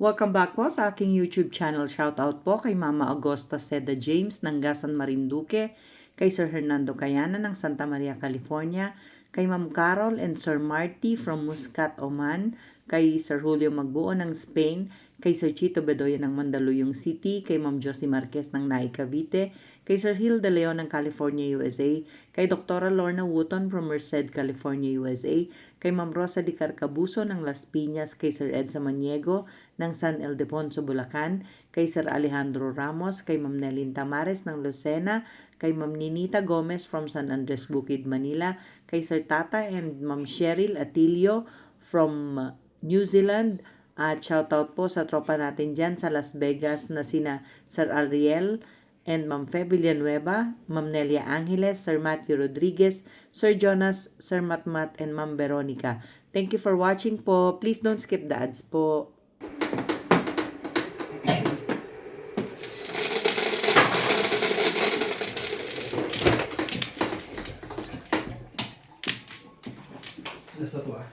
Welcome back po sa aking YouTube channel. Shoutout po kay Mama Augusta Seda James ng Gasan Marinduque, kay Sir Hernando Cayana ng Santa Maria, California, kay Ma'am Carol and Sir Marty from Muscat, Oman, kay Sir Julio Magbuo ng Spain, kay Sir Chito Bedoya ng Mandaluyong City, kay Ma'am Josie Marquez ng Naay, Cavite, kay Sir Hill De Leon ng California, USA, kay Dr. Lorna Wooton from Merced, California, USA, kay Ma'am Rosa Di Carcabuso ng Las Piñas, kay Sir Ed Samaniego ng San Ildefonso, Bulacan, kay Sir Alejandro Ramos, kay Ma'am Nelin Tamares ng Lucena, kay Ma'am Ninita Gomez from San Andres Bukid, Manila, kay Sir Tata and Ma'am Cheryl Atilio from New Zealand. At shoutout po sa tropa natin dyan sa Las Vegas na sina Sir Ariel and Ma'am Febe Villanueva, Ma'am Nelia Angeles, Sir Matthew Rodriguez, Sir Jonas, Sir Matmat, and Ma'am Veronica. Thank you for watching po. Please don't skip the ads po. Nasa to ah.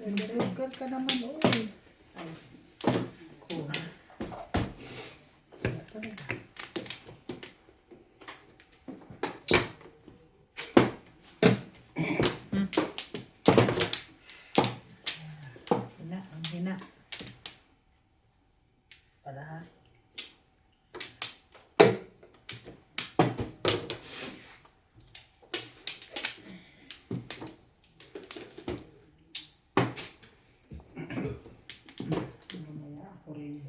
Nagugad ka naman, oy. Ay, cool. Ang hina. Para ha. Mamaya ako rin.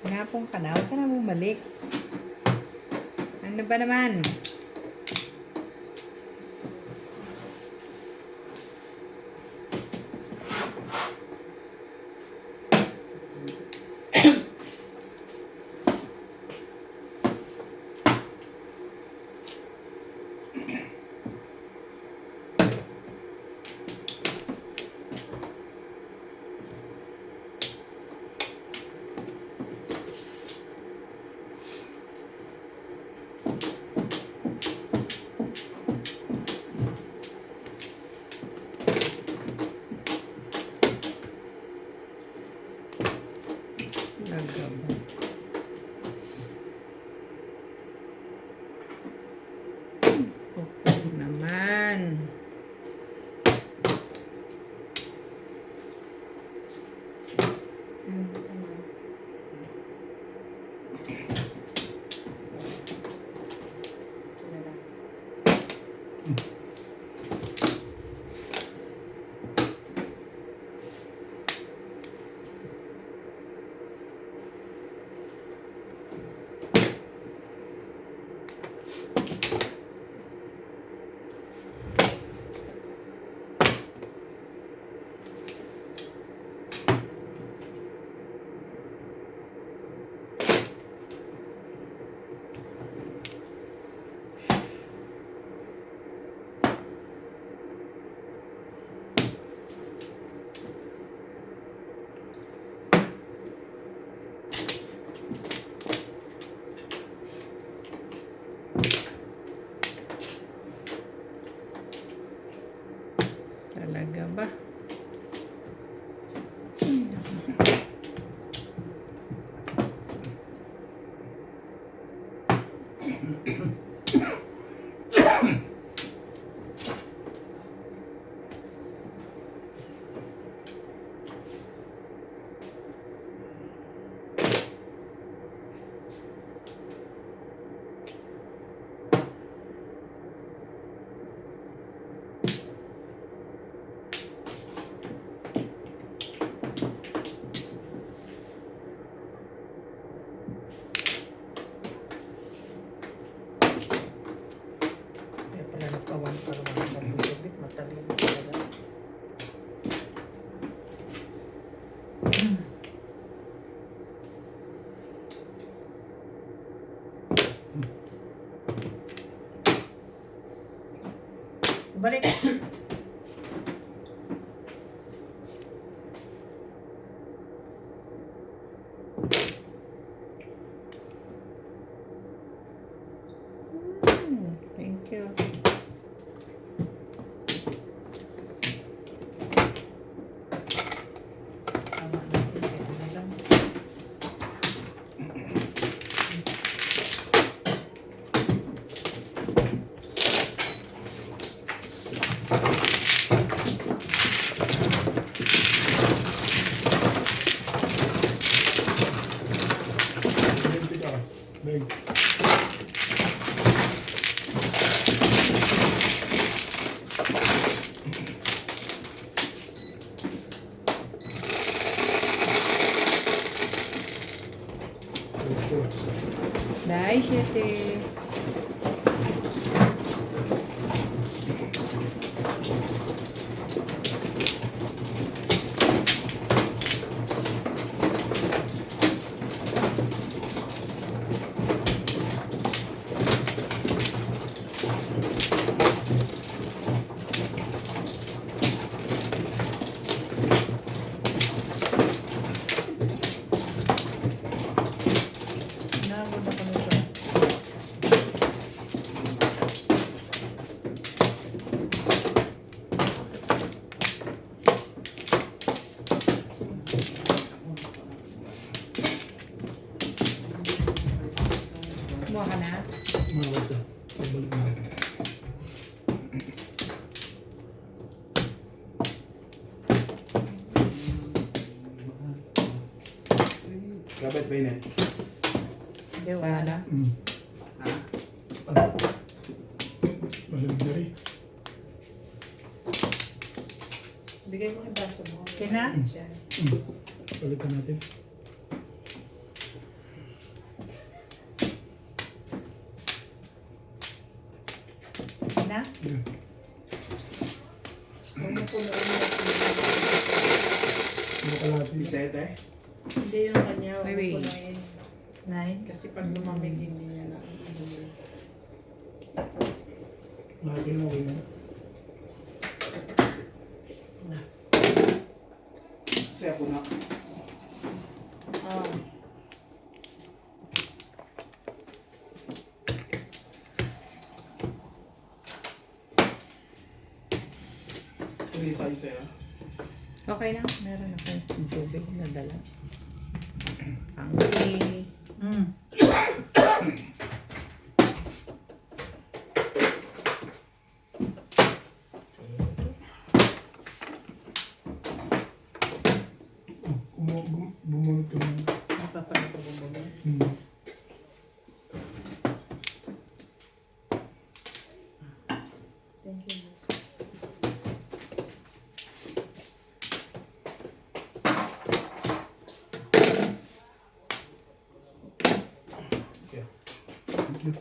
Ngapong ka na, huwag ka na bumalik. Ano ba naman? Nagabang. Okay naman. Talaga ba? Kawan para makapagpapit. Matalino talaga. Balik. Thank you. Tama natin. Kaya na lang. Identity ka. Bag. Dai, 7. Nagod ako nito. Kumuha ka na? Mga ka. Pagbalik na. Kapit pa yun eh. Hindi, wala na. Malamig na rin. Bigay mo yung baso mo. Okay na? Siya. Palitan natin. Okay na? Yeah. Huwag mo punuin mo. Ano kalahati? Isa ito eh. Hindi yung kanya. Huwag mo Wait. punuin. 9. Kasi pag lumamig, hindi niya na. Malaki na okay na. Kasi ako na. Ah. Three size eh. Okay lang. Meron akong tubig na dala. Okay. Bumulot ko na. Napapalit ko bumaba. Thank you. Okay. Thank you.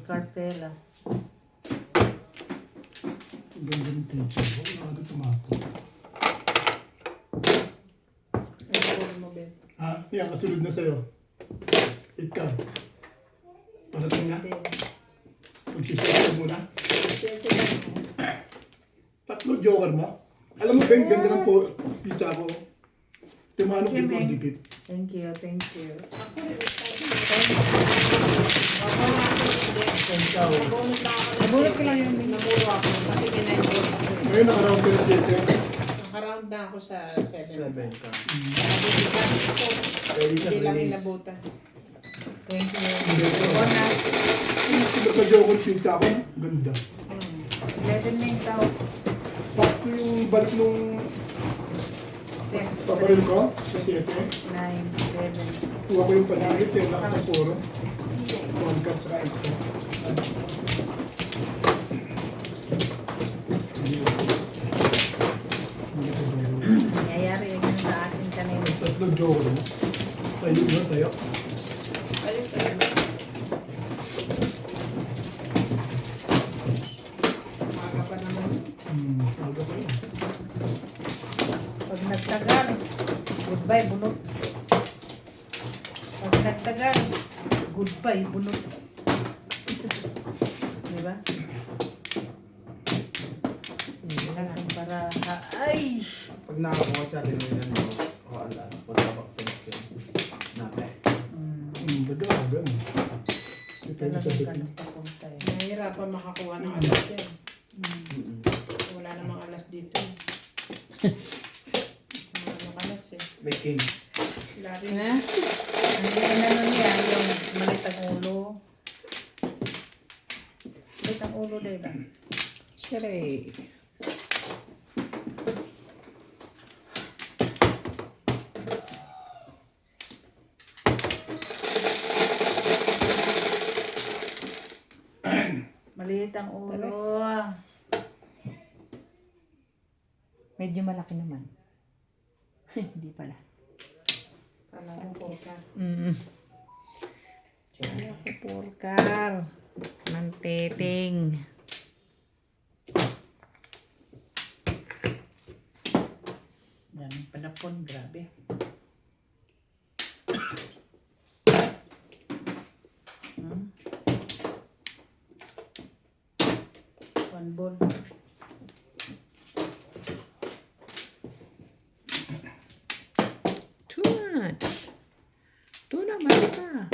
Cartela. Ang ganda ng pizza. Wala ka tomato. Ay, puro mo, Ben. Yan, kasunod na sa'yo. Ikaw. Parating na. Hindi. Magsisipin mo na. Siyempre lang. 3 joker mo. Alam mo, Ben, ganda ng pizza ko. Timanok Thank you, dito ang Ben. dipit. Thank you, thank you. Ikaw. Nabunot na ako. Nabunot ko lang yun. Naburo ako. Kasi kinaibot ako. Ngayon, nakaraw ka na 7. Nakaround na ako sa 7. 7 ka. Hindi lang inabutan. Thank you. Nagka-joker pizza ko. Ganda. 11 na yung tao. Sakto yung balik nung 10, paparil ko. Sa 7. 9, 11. Kuha ko yung panahit. Lakas ng puro. 1 cup saka 8 cup. Nangyayari yun sa akin kanina. 3 joker mo. Tayo na, tayo. Ayun tayo. Maga pa naman. Aga pa yun. Pag nagtagal, goodbye, bunot. Pag nagtagal, goodbye, bunot. Di ba? Hindi lang para, ay! Pag nakakuha sa rin nila ng o alas, pagkabak pinag natin. Baga, ganun. Depende sa Talagang dating. ganun papunta eh. Nahihirapan makakuha ng alas yan. Wala namang alas dito. Ano alas eh. May king. Lari Na? Ang yan ano niya, yung malit ang ulo. Malit ang ulo, diba? Siyempre. Maliit ang ulo. Medyo malaki naman. Hindi pala. Kala ko ka. Ako porkar. Manteting. Daming panapon, grabe. One ball. Too much. Too na much pa.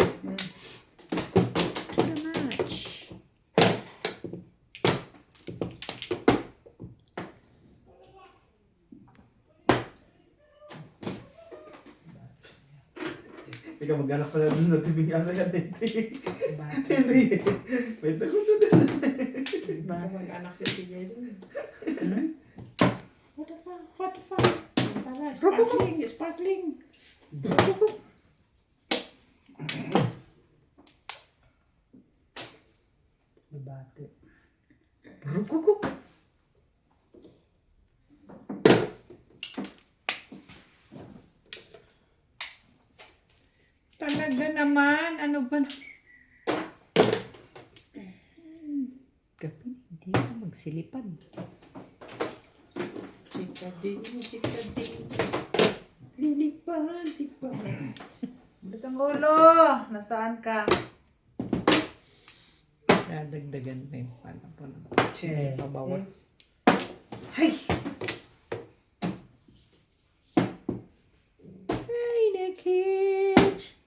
Too much. Ikaw maghanap pala dun na tibing ano yan. Hindi. Bakit? Hindi. Wait, ako to din. Baka mag-anak si CJ dun. What the fuck? What the fuck? Tala, sparkling, sparkling. Bate. Talaga naman. Ano ba? Gabi, hindi ka magsilipan. Chikading, chikading. Lilipan, tipan. Malit ang ulo! Nasaan ka? Dadagdagan pa yung pala po. Che. Pabawas. Hay! Ay, nakitch.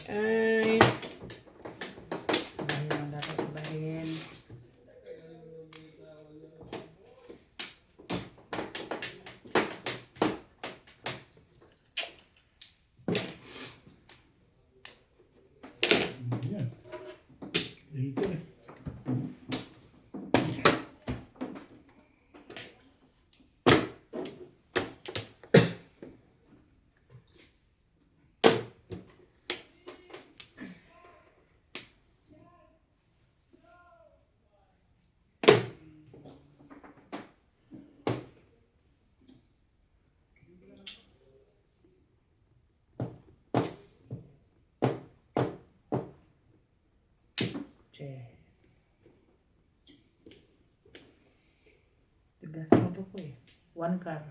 Ay. Bahin ang dapat bahin. Yan. Dito eh. Tigas mo to ko eh. 1 car.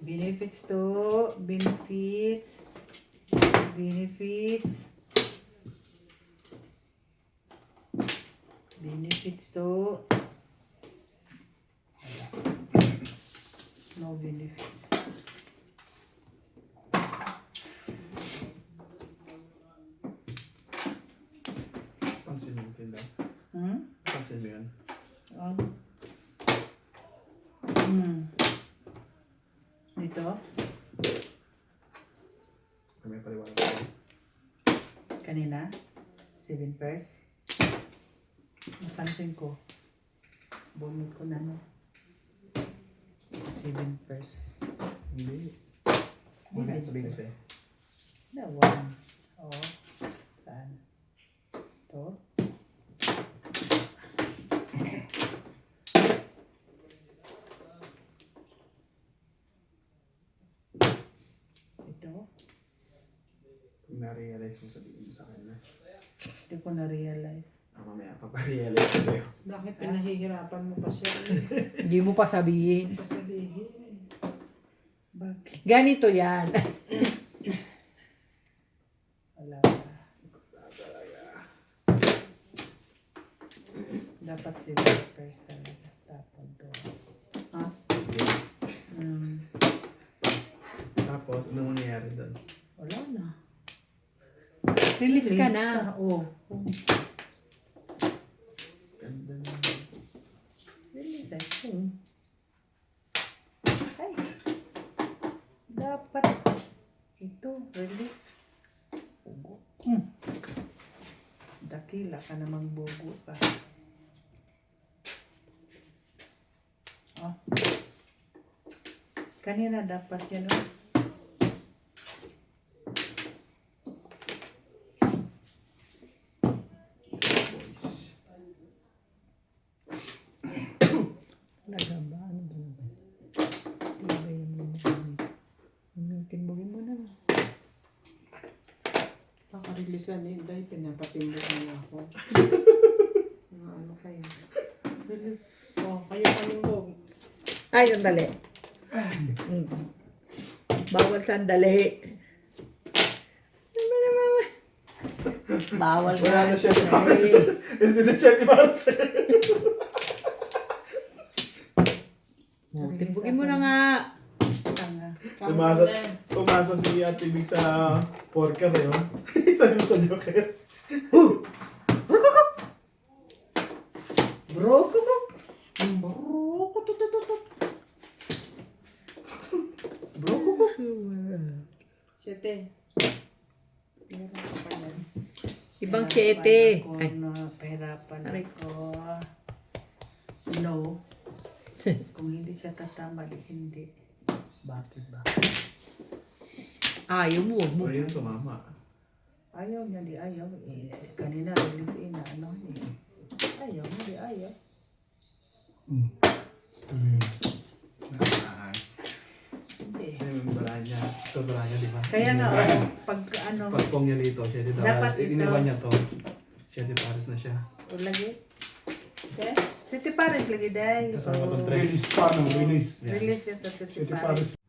Benefits to, benefits, benefits, benefits to, wala. No benefits. Pansin mo yung tinda. Pansin mo yun. Oh. Ito, May paliwanag ko. kanina, 7 pairs. Napansin ko, bunod ko na no. 7 pairs. Hindi. Hindi, sabihin ko sa'yo. Na 1. Oh, saan? Ito. Ito. Kung na-realize mo, sabihin mo sa akin na. Hindi ko na-realize. Mamaya paparealize ko sa'yo. Bakit pinahihirapan mo pa siya? Hindi mo pa sabihin. Pasabihin. Bakit? Ganito yan. Wala pa. Dapat 7 pairs talaga. Tapon to. Ha? Tapos, anong mangyayari doon? Wala na. Release ka na. Oo. Ganda na. Release ako. Ay. Dapat. Ito. Release. Bugo. Dakila ka namang bugo ka. Oh. Kanina dapat yan. Oh. Boys. Talaga ba? Ano ba naman? Tibay naman naman. Timbugin mo na. Kaka-release lang ni Inday, pinapatimbok niya ako. Mga ano kayo. Release. Oh, kayo panimbog. Ay, sandali. Bawal sandali. Ano ba naman? Bawal Wala na siya. sandali. Hindi na siya di ba sa'yo? Timbugin mo na nga. Tanga. Tumasa si Ate Big sa porker eh. Oh. Sabi mo sa joker. Bro, kubok. Bro, kubok. Siyete. Meron ka pa yan. Ibang Pahirapan 7. ako Ay. na, pahirapan Aray. ako. No. Kung hindi siya tatamali, hindi. Bakit ba? Ayaw mo. Huwag mo. Pwede yung tumama. Ayaw niya, di ayaw. Kanina, release ina, ano eh. Ayaw, hindi ayaw. Hindi. Yung bara niya. Ito bara niya, di ba? Kaya nga, pag ano, Pagpong niya dito, siya dito. Dapat ito. Iniwan niya to. Siya dito, pares na siya. lagi. Okay? City Paris lagi day. Kasama tong tres. Release pa, no? Release. Release yan sa City City Paris. Paris.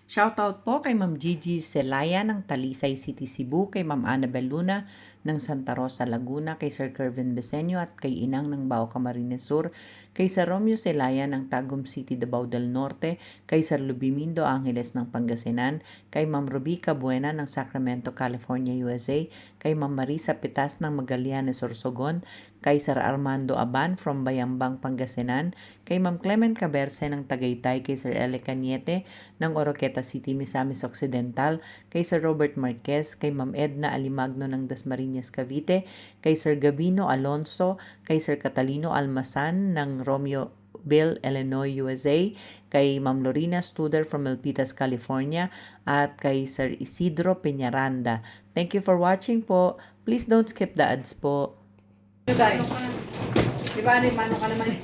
Shoutout po kay Ma'am Gigi Celaya ng Talisay City, Cebu, kay Ma'am Annabel Luna ng Santa Rosa, Laguna, kay Sir Kervin Besenio at kay Inang ng Bao Camarines Sur, kay Sir Romeo Celaya ng Tagum City, Davao del Norte, kay Sir Lubimindo Angeles ng Pangasinan, kay Ma'am Rubica Buena ng Sacramento, California, USA, kay Ma'am Marisa Pitas ng Magallanes, Sorsogon, kay Sir Armando Aban from Bayambang, Pangasinan, kay Ma'am Clement Caberce ng Tagaytay, kay Sir Ele Cañete ng Oroqueta City, Misamis Occidental, kay Sir Robert Marquez, kay Ma'am Edna Alimagno ng Dasmariñas, Cavite, kay Sir Gabino Alonso, kay Sir Catalino Almasan ng Romeo Oakville, Illinois, USA, kay Ma'am Lorena Studer from Milpitas, California, at kay Sir Isidro Peñaranda. Thank you for watching po. Please don't skip the ads po. Day. Di ba, mano ka naman?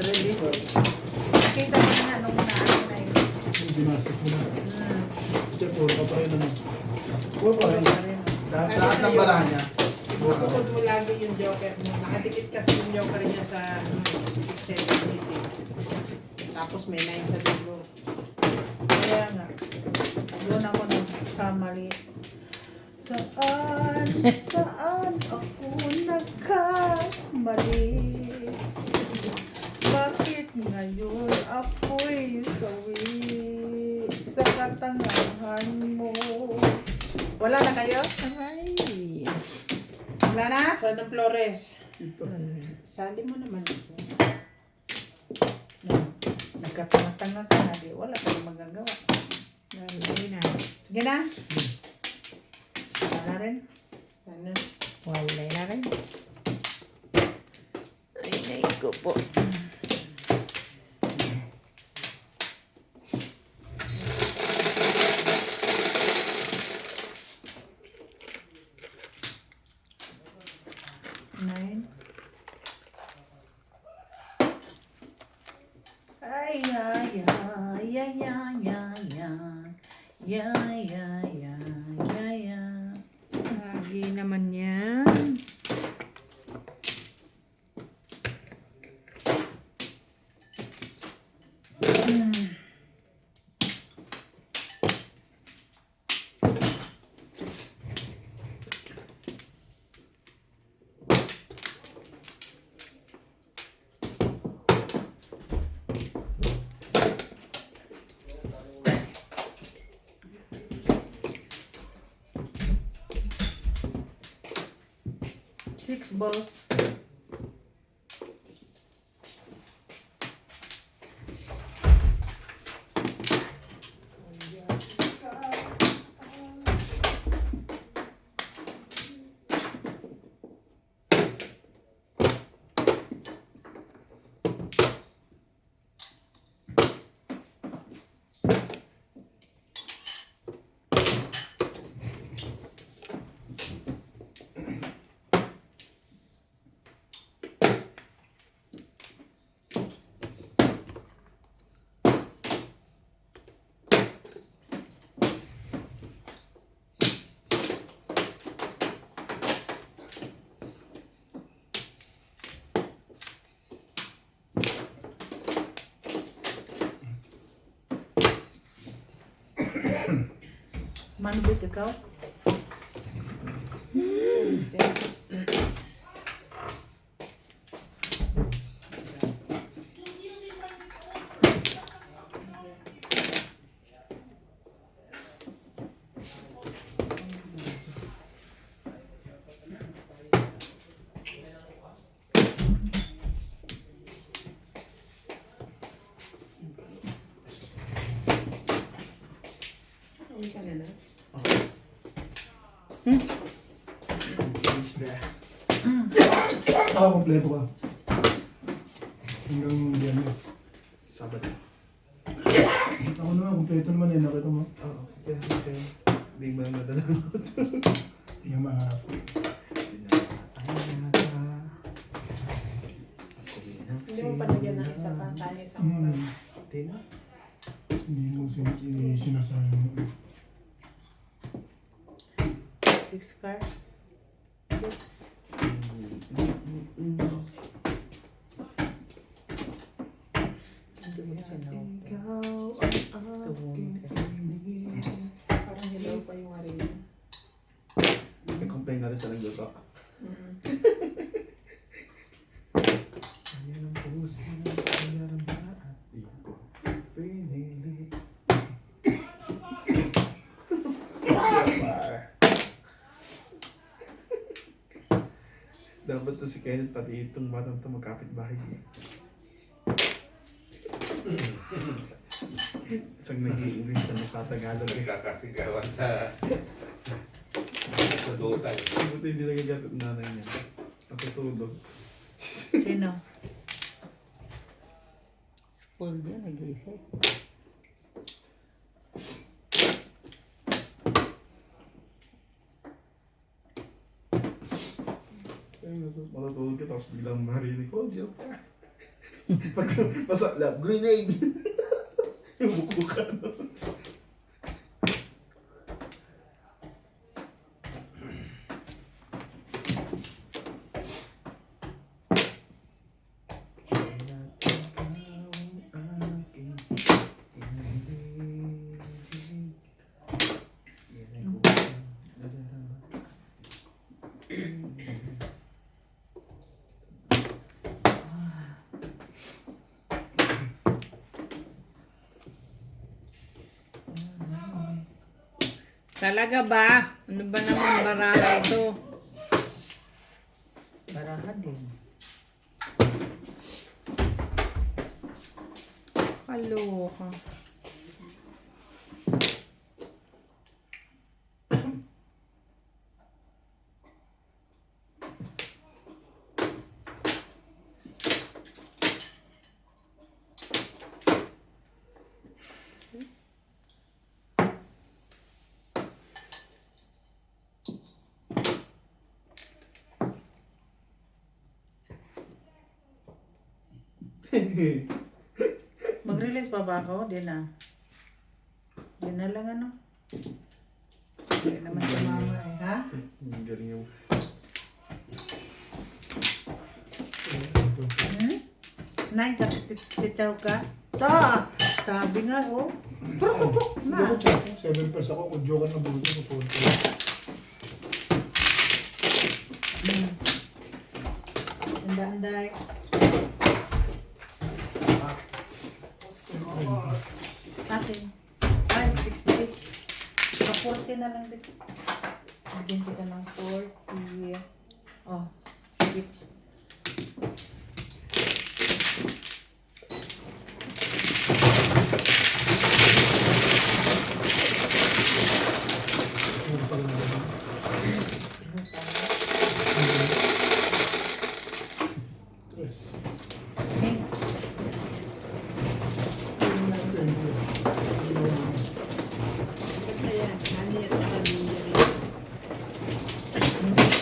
Release. Nakita mo na nung naano na yun. Ginastos mo na. Kasi puro ka pa rin naman. Puro pa rin. Lahat ng bara niya. Bukod mo lagi yung joker mo. Nakadikit kasi yung joker niya sa 6, 7, 8. Tapos may 9 sa dulo. Kaya nga. Doon ako nagkamali. Saan ako nagkamali? Bakit ngayon ako'y sawi sa katangahan mo? Wala na kayo? Ay. Wala na? Saan ang Flores? Ito. Sali mo naman ako. Nagkatanga-tanga ka na. Di, wala kang magagawa. Lalay na. Sige na. Wala rin. Sana. Walay na rin. Ay, naiko po. Nine. Ay, ay, ay, ay, ay, ay, ay, ay, ay, ay, ay. Lagi naman yan. Six balls. Manubit ikaw? Uwi ka na na. Finish there. Kompleto ka. Hanggang yan. Sabado. Ako naman, kompleto naman eh. Nakita mo. Oo. Okay. Hindi mo na madadamot. Tingnan mahanap. Hindi mo pa nagyan ng isa pa tayo sa Tina? Hindi mo sinasabi mo. Six card. Parang hilaw pa yung arena. May-complain natin sa nagluto. Ayan ang puso ng pinaramda at di ko pinili. Dapat to si Kenneth, pati itong batang to magkapit-bahay. Isang nag-i-English na nakatagalog eh. Kakasigawan sa dutan. Buti hindi nagagalit ang nanay niya. Natutulog. Sino? Paul din, nag-iisip. Matutulog ka tapos biglang marinig ko, diyan ka. Pag nasa lab, grenade! Yung buko ka. Talaga ba? Ano ba naman baraha ito? Baraha din. Kaloka. Mag-release pa ba ako? Di na. Di na lang ano. Hindi naman si mama eh. Ha? Ang galing yung... Hmm? Nay, sitaw ka? Ta! Sabi nga, oh. Puro Hindi na. ako check. 7 pers ako. Kung joker na buti ko po. Anday. Atin. Ay, 68. Sa 40 na lang dito. Bigyan kita ng 40. Oh, switch. Ano pa lang naman. Yes. Hey, Thank you. Ayan, honey at saka ginger ale.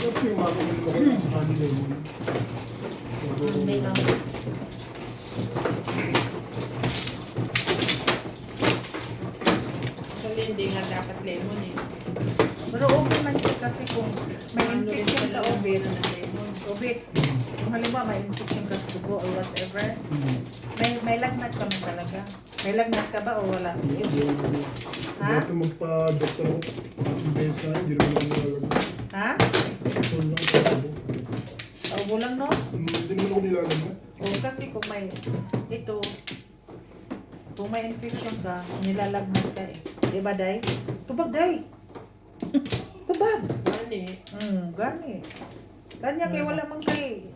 Ito yung mga kumulong ko ng honey lemon. may lang. Actually, hindi nga dapat lemon eh. Pero okay man siya kasi kung may Ano rin infection pala ka ang ubit. ano ng lemon. Ubit. Kung halimbawa may infection ka sa dugo or whatever, may lagnat ka man talaga. May lagnat ka ba o wala? Ha? Dito magpa-doktor ako. Days na, hindi naman ako nilalagay. Ha? So lang ako. Paubo lang no? Hindi naman ako nilalagay. O kasi kung may ito, kung may infection ka, nilalagnat ka eh. Diba, Day? Tubag, Day! Tubag! Honey. Gani. Kanya kay wala man kay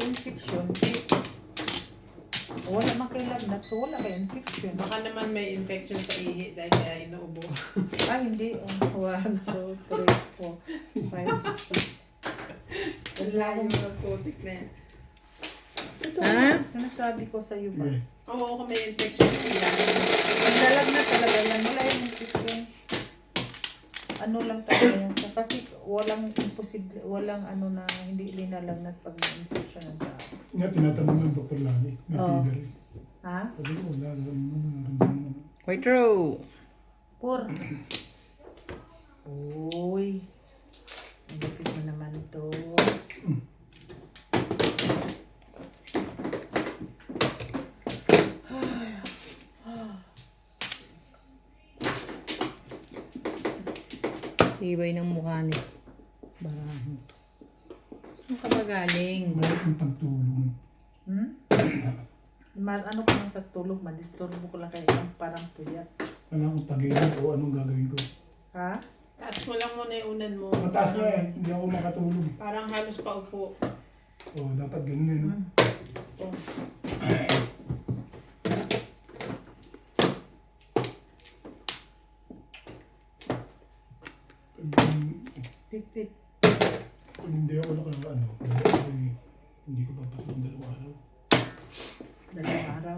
infection. Wala man kay lagnat, so wala kay infection. Baka naman may infection sa ihi dahil kaya inuubo. Ah, hindi. 1, 2, 3, 4, 5, 6. Ang layo ng putik na yan. Ito, Ha? sinasabi ko sa iyo ba? Okay. Oo, kung may infection sa ilalim. Nilalagnat talaga yan. Wala yung infection. Ano lang talaga yan. So, kasi walang imposible, walang ano na hindi linalagnat pag may infection ng tao. Nga, tinatanong ng Dr. Lani. May Oo. fever eh. Ha? Sabi ko, wala, nararamdaman mo. Quite true. Por. Uy. Nagapit mo naman ito. Tibay ng mukha ni. Barahan to. Saan ka ba galing? May yung pagtulong. Ano ko lang sa tulog, madisturbo ko lang kayo parang puyat. Alam kong tagayin o anong gagawin ko. Ha? Taas mo lang muna yung unan mo. Mataas nga eh, hindi ako makatulog. Parang halos paupo. O, dapat ganun eh, no? Pag, Pit-pit. pag hindi ako ano, dapat ay Hindi ko papatid ng 2 araw. 2 araw.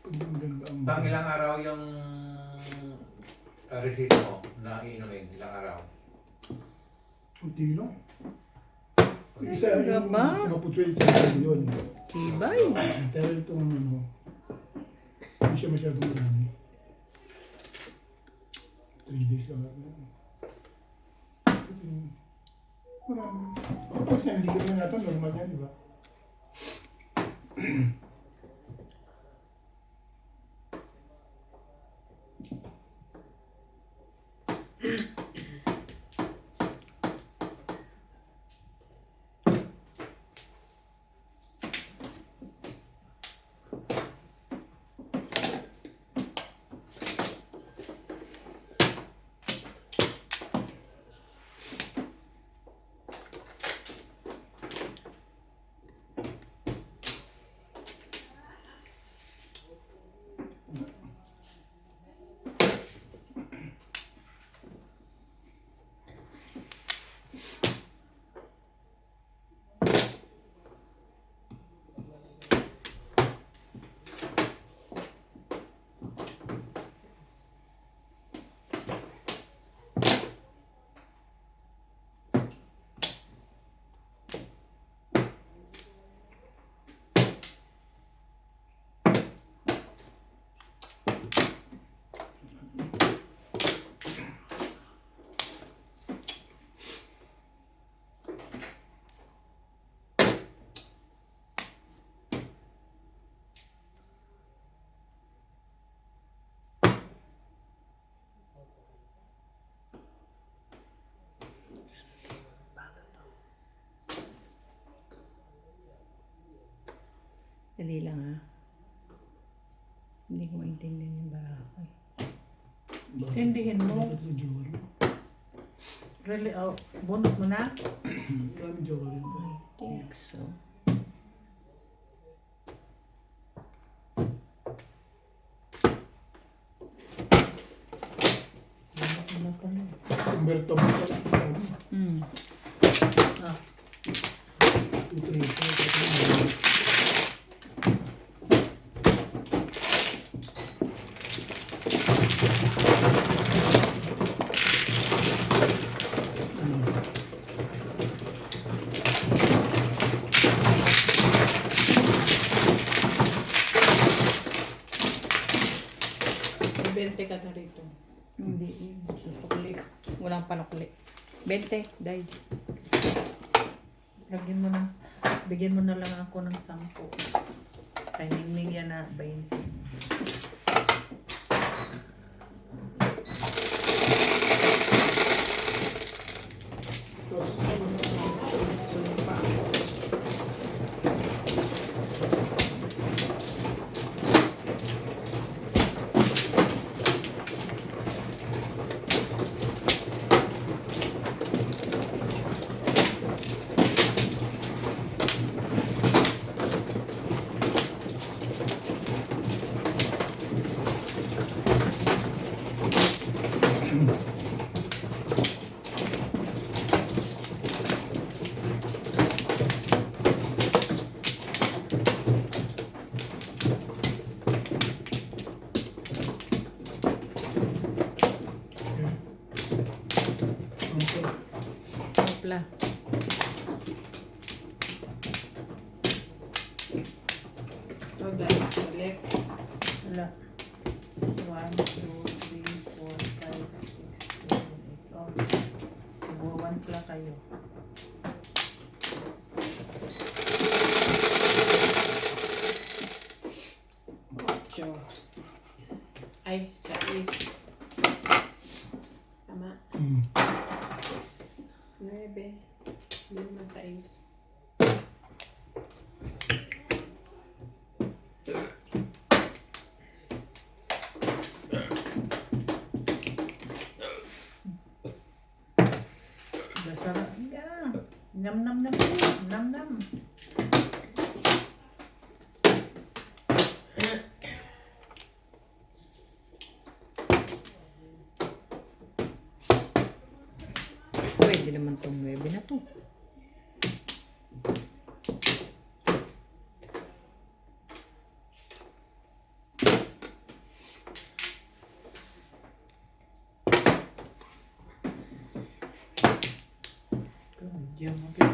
Pag ang ganda ang... Pang ilang araw yung resito mo na iinumin? Ilang araw? Kunti lang. Ay, Isa yung gaba. sa maputway sa yun. Tibay. Pero itong ano, hindi siya masyadong marami. 3 days lang. Marami. Tapos na, hindi ko naman yata normal yan, di ba? Dali lang ha. Hindi ko maintindihan yung barako eh. Tindihin mo. Bakit sa joker mo? Really, oh, bunot mo na? Marami joker yun. Think so. Umberto mo pala. Hmm. 2, 3, 4, 5, Bente ka na rito. Hindi. Susukli ko. Walang panukli. 20. Dahil. Lagyan mo ng, bigyan mo na lang ako ng 10. Kay Ningning yan na 20. Hopla. So, dahil select. Wala. 1, 2, 3, 4, 5, 6, 7, 8. Oh. Buwan pala kayo. Ocho. Ay, sais. Tama. 9. 5, 6. Masarap. Yeah. Nam nam nam. Nam nam. Pwede naman tong 9 na to. Diyan mo pito.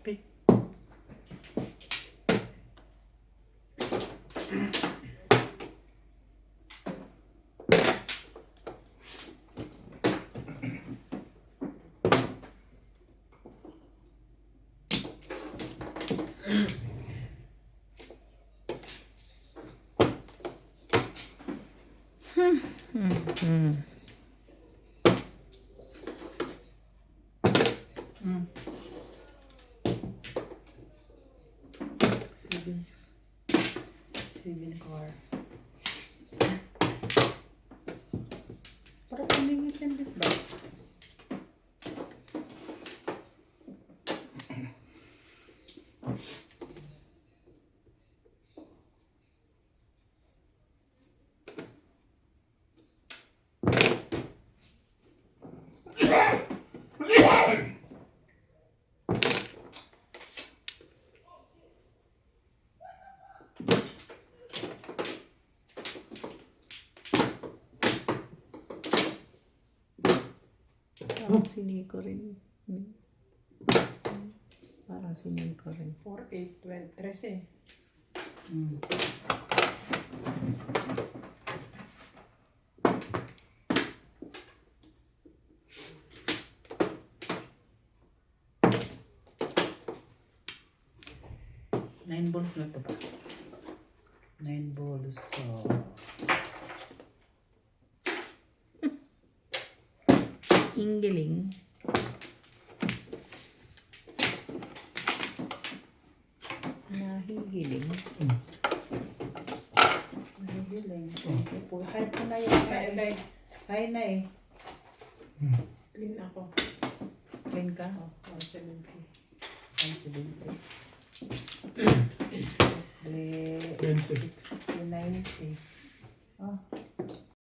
Pit. Seven car. Para pamingit yan din ba? Parang si Nico rin. Parang si Nico rin. 4, 8, 12, 13. Nine balls na to ba? 9 balls. So, Inggiling. Nahihiling. Nahihiling. High ko na yun. High na eh. clean ako. Clean ka? Oh, 170. 90.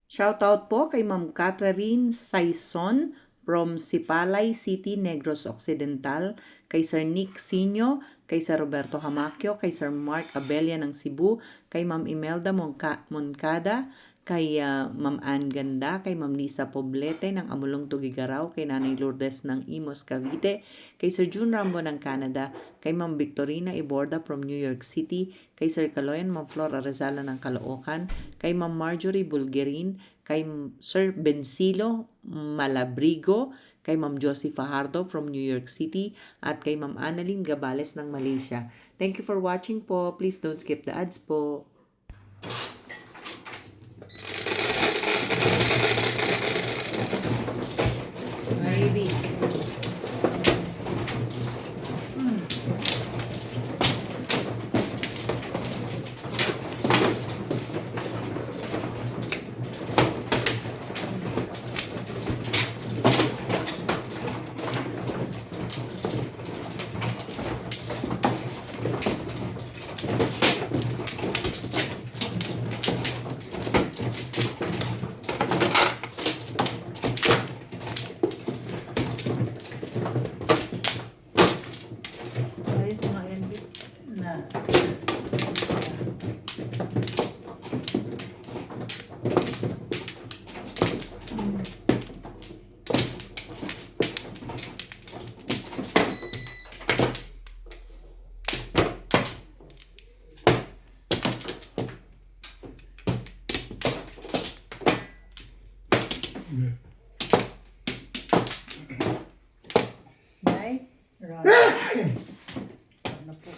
Shoutout po kay Ma'am Catherine Saison from Sipalay City, Negros Occidental, kay Sir Nick Sinyo, kay Sir Roberto Hamaquio, kay Sir Mark Abella ng Cebu, kay Ma'am Imelda Moncada, kay Ma'am Ann Ganda, kay Ma'am Lisa Poblete ng Amulong Tugigaraw, kay Nanay Lourdes ng Imos Cavite, kay Sir June Rambo ng Canada, kay Ma'am Victorina Iborda from New York City, kay Sir Caloyan Ma'am Flor Arezala ng Caloocan, kay Ma'am Marjorie Bulgerin, kay Sir Bensilo Malabrigo, kay Ma'am Josie Fajardo from New York City, at kay Ma'am Annalyn Gabales ng Malaysia. Thank you for watching po. Please don't skip the ads po. Maybe. Ayos mga yan. Na. Nay? Run. Ano po?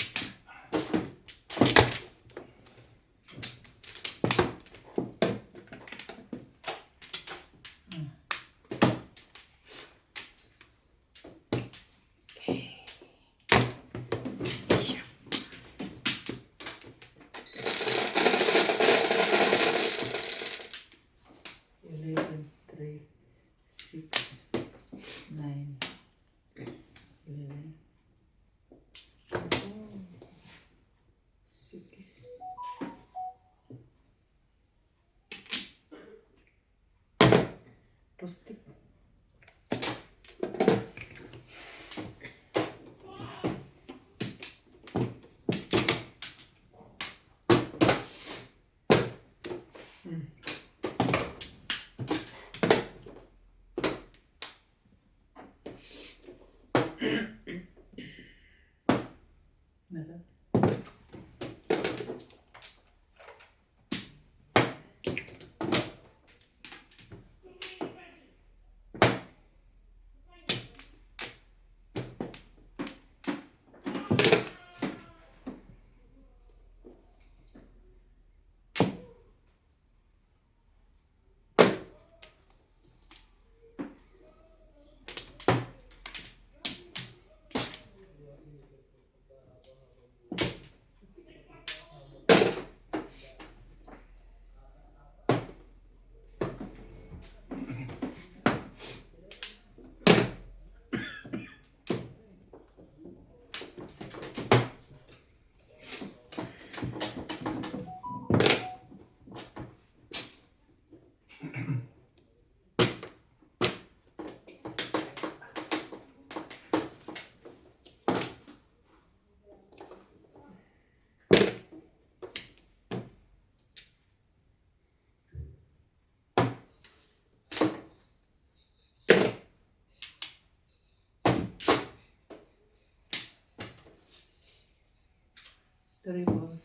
Pustik. Three balls.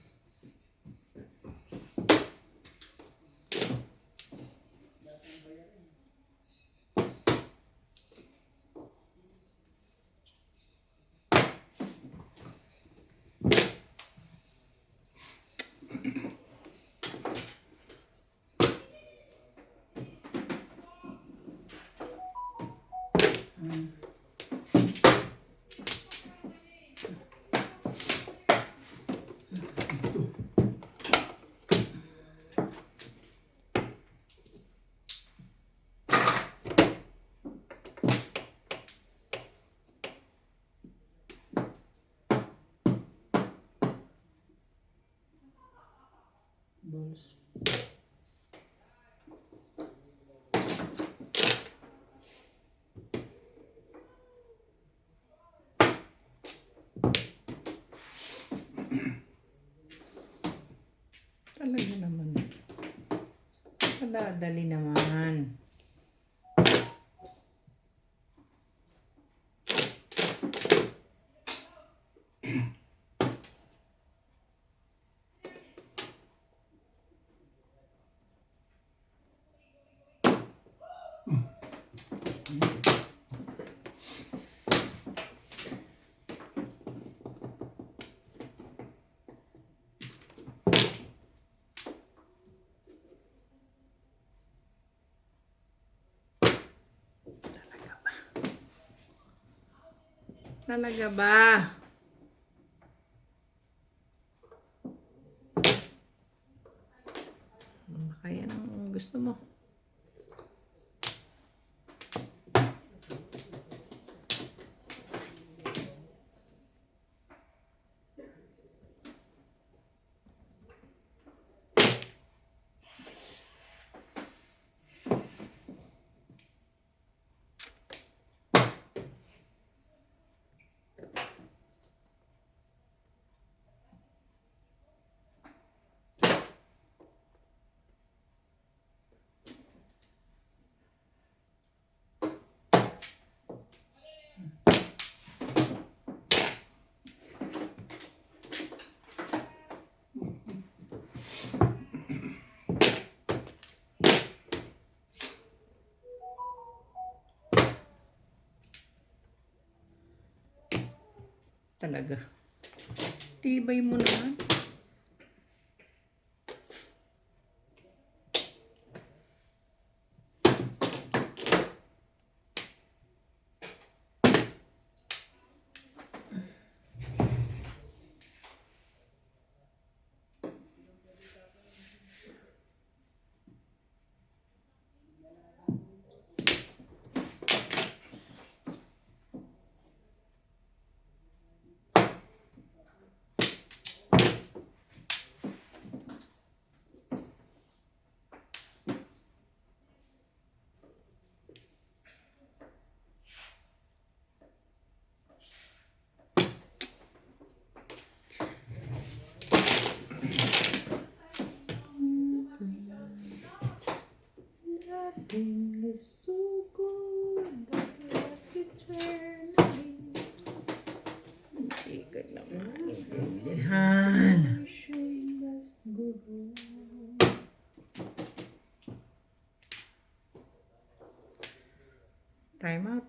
Balls. Talaga naman. Kadadali naman. Talaga ba? Baka yan ang gusto mo. Talaga. Tibay mo naman. Han. Time out.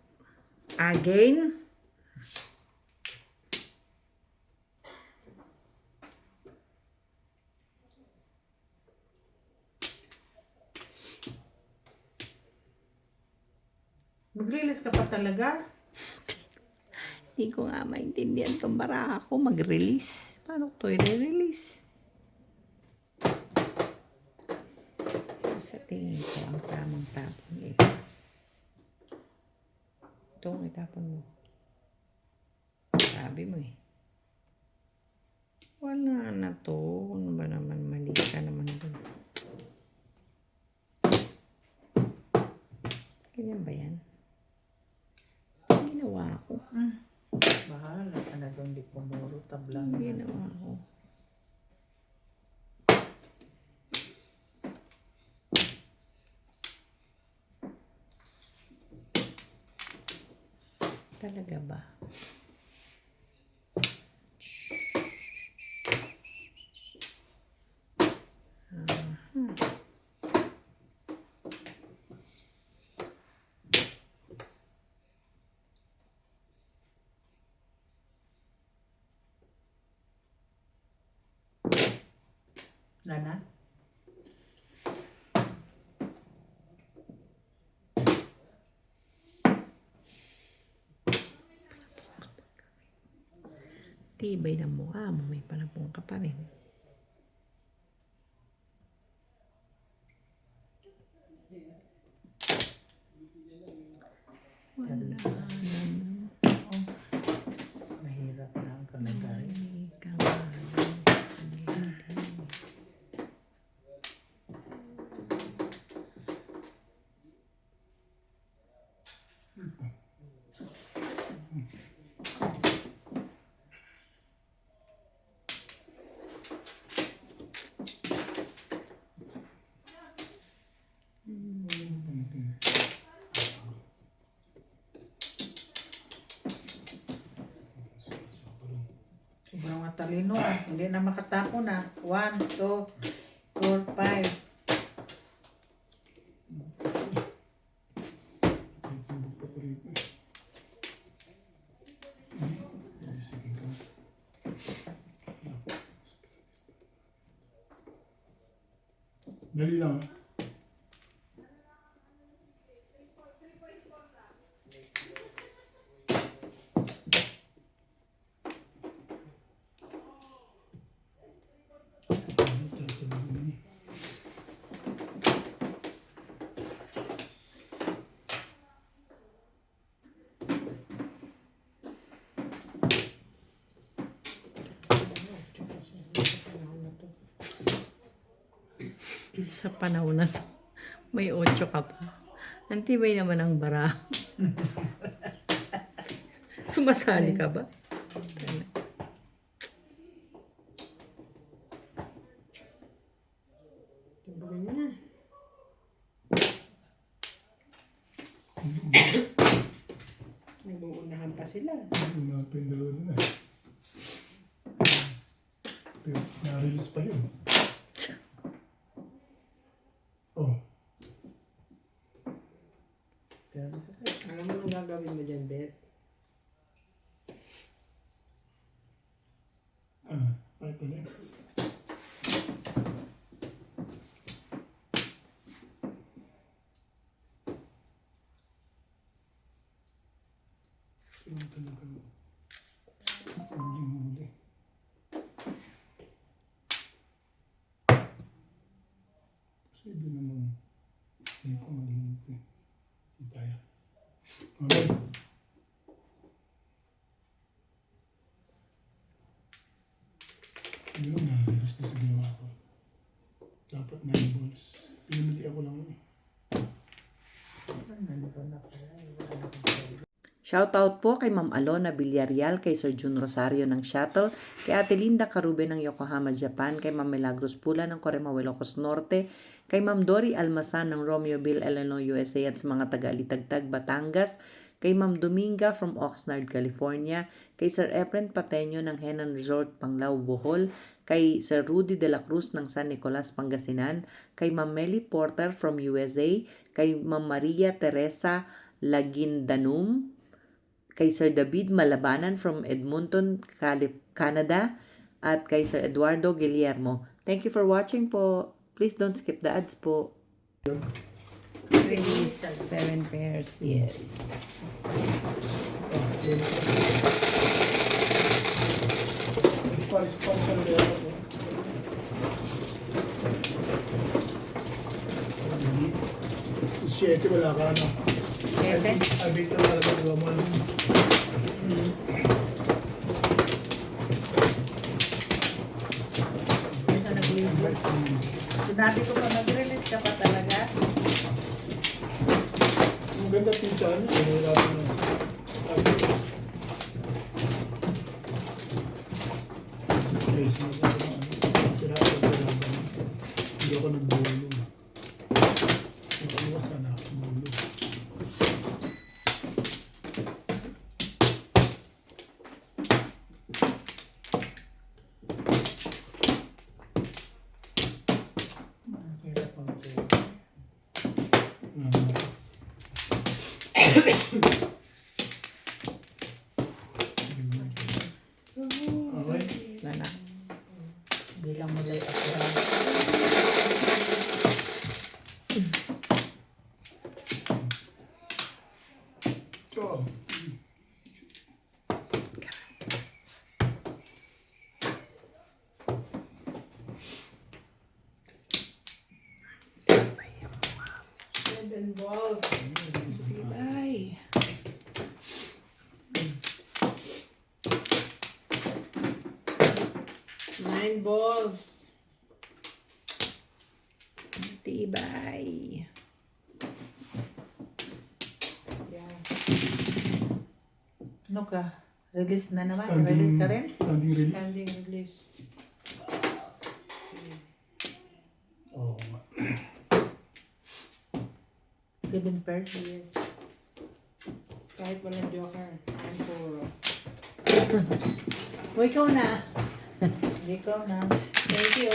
Again. Mag-release ka pa talaga? Hindi ko nga maintindihan itong bara ako mag-release. Paano ko ito i-release? Sa tingin ko ang tamang tapon ito. Ito ang itapon mo. Sabi mo eh. Wala na to. Ano ba naman? Mali ka naman doon. Ganyan ba yan? Ang ginawa ko. Bahala ka na doon, di pumuro, tablang. Ang ginawa ko. Talaga ba? Nana? Tibay ng mukha mo, may panapong ka pa rin. Wala naman. Mahirap na ang kalagay. Ay, kamali. Sobrang matalino. Hindi na makatapon na. 1, 2, 4, 5. Tumbok pa ito rito eh. Sige ka. Dali lang. Sa panahon na to, may 8 ka pa. Antibay naman ang bara. Sumasali ka ba? Tumbagan mo na. Nag-uunahan pa sila. Mga pendalo na. Pero na-release pa yun. Oh. Alam mo nang gagawin mo dyan, Bet? Ay pala. Yung talagang huling-huli. Posible namang hindi ko malinig eh. Hindi kaya. Alright. Yun, nakarelas na sa ginawa ko. Dapat 9 balls. Pinamili ako lang eh. Nandun na pala. Wala na akong pwede. Shoutout po kay Ma'am Alona Villarreal, kay Sir Jun Rosario ng Shuttle, kay Ate Linda Carube ng Yokohama, Japan, kay Ma'am Milagros Pula ng Corema, Ilocos Norte, kay Ma'am Dory Almasan ng Romeoville, Illinois, USA at sa mga taga-Alitagtag, Batangas, kay Ma'am Dominga from Oxnard, California, kay Sir Efren Pateño ng Henan Resort, Panglao, Bohol, kay Sir Rudy de la Cruz ng San Nicolas, Pangasinan, kay Ma'am Melly Porter from USA, kay Ma'am Maria Teresa Lagindanum, kay Sir David Malabanan from Edmonton, Canada, at kay Sir Eduardo Guillermo. Thank you for watching po. Please don't skip the ads po. Release 7 pairs. Yes. Paris pa sa lero. Hindi. 7 wala ka na. 7? Ay, big na talaga gawa mo. Ito nag-libo. Sinabi ko pa mag-release ka pa talaga. Ang ganda pizza niya. Wala ka na. Yes, hindi ako nagbulo. Iwasan ako bulo. Okay. Wala na. Bilang mo lang ako. So, Seven balls. Ay. Nine balls. Tibay. Yeah. Ano ka? Release na naman? standing, Release ka rin? standing release. Standing release. Oo nga. 7 pairs? Yes. Kahit walang joker. I'm for... O, ikaw na. Ikaw na. Thank you.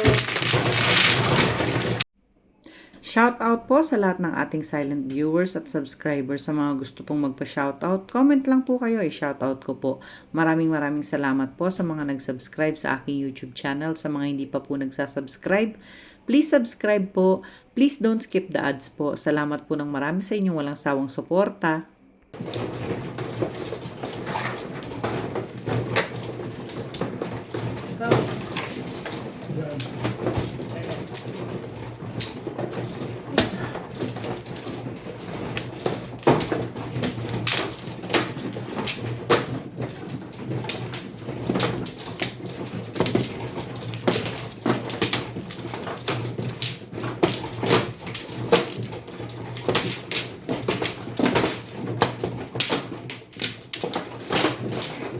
Shout out po sa lahat ng ating silent viewers at subscribers. Sa mga gusto pong magpa-shoutout, comment lang po kayo, i-shoutout ko po. Maraming salamat po sa mga nag-subscribe sa aking YouTube channel. Sa mga hindi pa po nagsasubscribe, please subscribe po. Please don't skip the ads po. Salamat po ng marami sa inyong walang sawang suporta. Ikaw. Yan.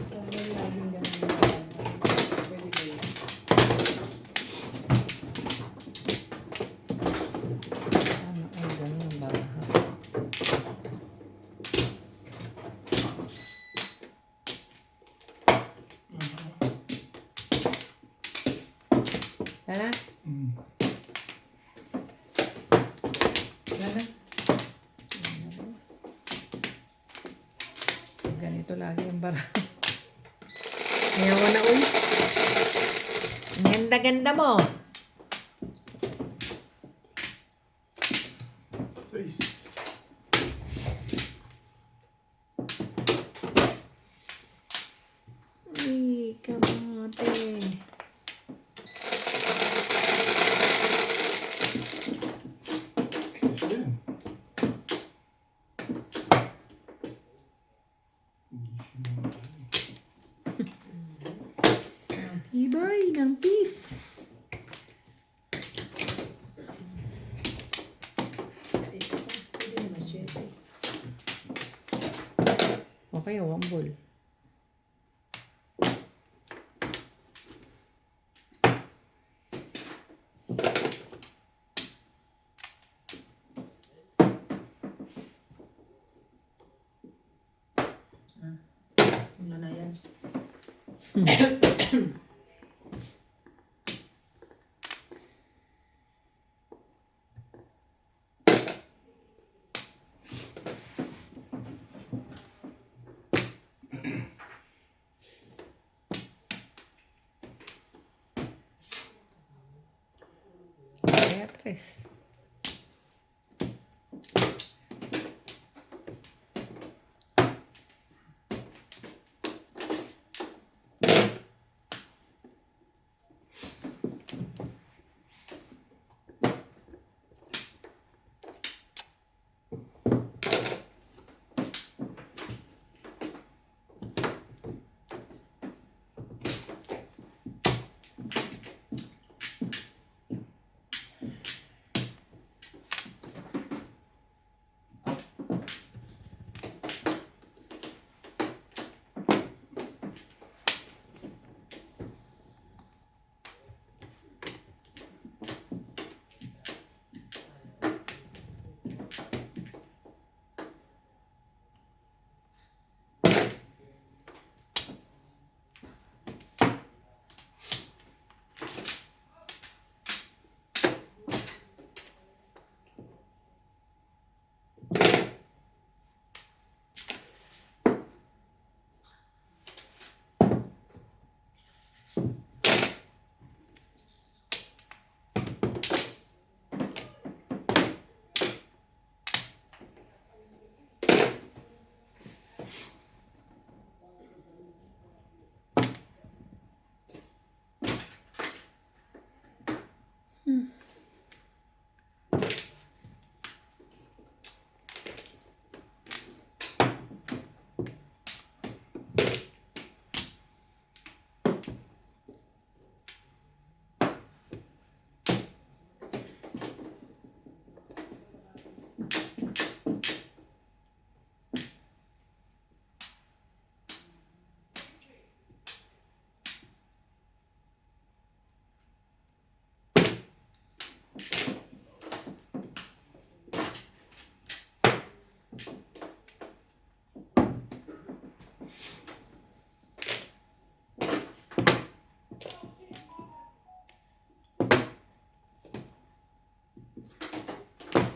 Sana laging ganun lang. Very good. Ano ay ganun ang baraha. Tara. Mm. Ano? Ganito lagi ang baraha. Ngayon mo na uy. Ang ganda-ganda mo. 6. Uy, kamote. Yes, din. Ibay ng peace. Isa pa. Pwede naman siya. Okay, wambol. Beatriz.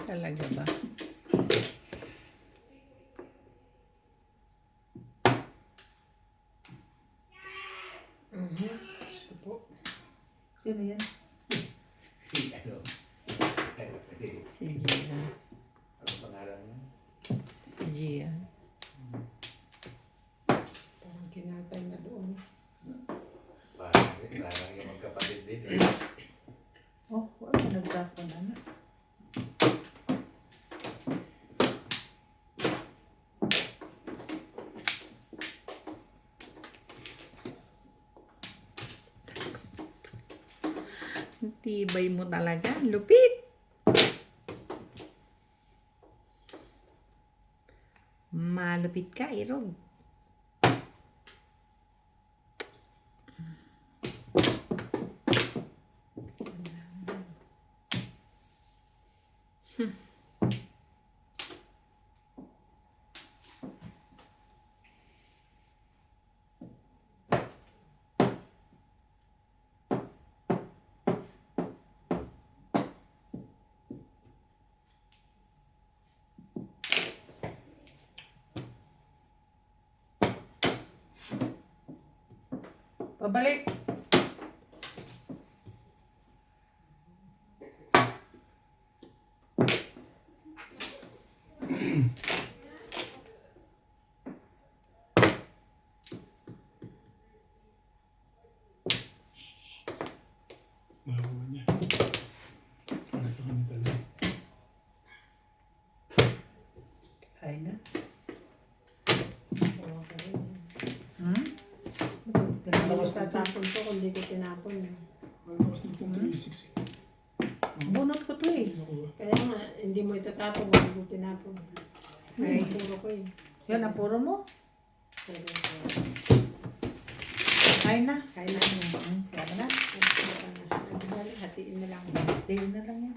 Talaga ba? Gusto po. Sino yan? Ano? Si Gia. Ano pangalan niya? Si Gia. Parang kinatay na doon. Parang yung magkapatid din eh. Oh, wala nagtapon na. Ang tibay mo talaga. Lupit! Malupit ka, Irog. Pabalik! Nakuha niya. Para sa kanya talaga. Ay na. Oo, okay. Hmm? Hindi ko tatapon to kung hindi ko tinapon. Ang lakas ng pong 360. Bunot ko to eh. Nakuha. Kaya nga, hindi mo itatapon kung hindi ko tinapon. Ay, puro ko eh. Yan ang puro mo. Pero, Ay na. kaya na. Kaya na. Hatiin na lang. Tingin na lang yan.